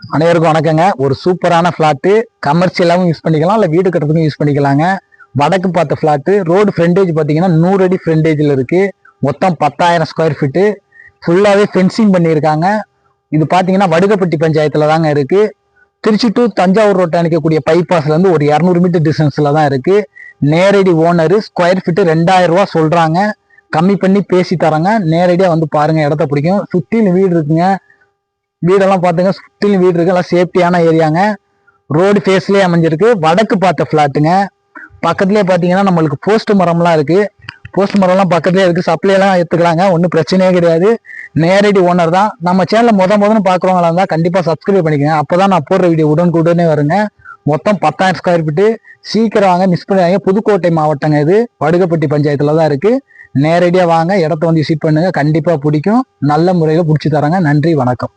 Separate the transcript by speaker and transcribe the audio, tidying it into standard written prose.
Speaker 1: அனைவருக்கும் வணக்கங்க. ஒரு சூப்பரான ஃபிளாட்டு, கமர்ஷியலாகவும் யூஸ் பண்ணிக்கலாம், இல்லை வீடு கட்டுறதுக்கும் யூஸ் பண்ணிக்கலாங்க. வடக்கு பார்த்த ஃபிளாட்டு, ரோடு ஃப்ரண்டேஜ் பார்த்தீங்கன்னா 100 அடி ஃப்ரண்டேஜில் இருக்கு. மொத்தம் 10,000 ஸ்கொயர் ஃபீட்டு, ஃபுல்லாகவே ஃபென்சிங் பண்ணியிருக்காங்க. இது பார்த்தீங்கன்னா வடுகப்பட்டி பஞ்சாயத்தில் தாங்க இருக்கு. திருச்சி டு தஞ்சாவூர் ரோட்டை அணிக்கக்கூடிய பைபாஸ்லேருந்து ஒரு 200 மீட்டர் டிஸ்டன்ஸில் தான் இருக்கு. நேரடி ஓனரு, ஸ்கொயர் ஃபீட்டு 2000 ரூபா சொல்றாங்க. கம்மி பண்ணி பேசி தராங்க. நேரடியாக வந்து பாருங்க, இடத்த பிடிக்கும். சுற்றிலும் வீடு இருக்குங்க. வீடெல்லாம் பார்த்துங்க, சுற்றிலும் வீடு இருக்கு. எல்லாம் சேஃப்டியான ஏரியாங்க. ரோடு ஃபேஸ்லேயே அமைஞ்சிருக்கு. வடக்கு பார்த்த ஃப்ளாட்டுங்க. பக்கத்துலேயே பார்த்தீங்கன்னா நம்மளுக்கு போஸ்ட் மரம்லாம் இருக்கு. போஸ்ட் மரம்லாம் பக்கத்துலேயே இருக்கு. சப்ளைலாம் எடுத்துக்கலாங்க, ஒன்றும் பிரச்சனையே கிடையாது. நேரடி ஓனர் தான். நம்ம சேனலை முதன்னு பார்க்குறவங்களா இருந்தால் கண்டிப்பாக சப்ஸ்கிரைப் பண்ணிக்கோங்க. அப்போ தான் நான் போடுற வீடியோ உடனுக்குடனே வருங்க. மொத்தம் 10,000 ஸ்கொயர் ஃபீட்டு. சீக்கிரம் வாங்க, மிஸ் பண்ணாங்க. புதுக்கோட்டை மாவட்டங்க இது. வடுகப்பட்டி பஞ்சாயத்தில் தான் இருக்கு. நேரடியாக வாங்க, இடத்த வந்து விசிட் பண்ணுங்க. கண்டிப்பாக பிடிக்கும். நல்ல முறையில் பிடிச்சி தராங்க. நன்றி, வணக்கம்.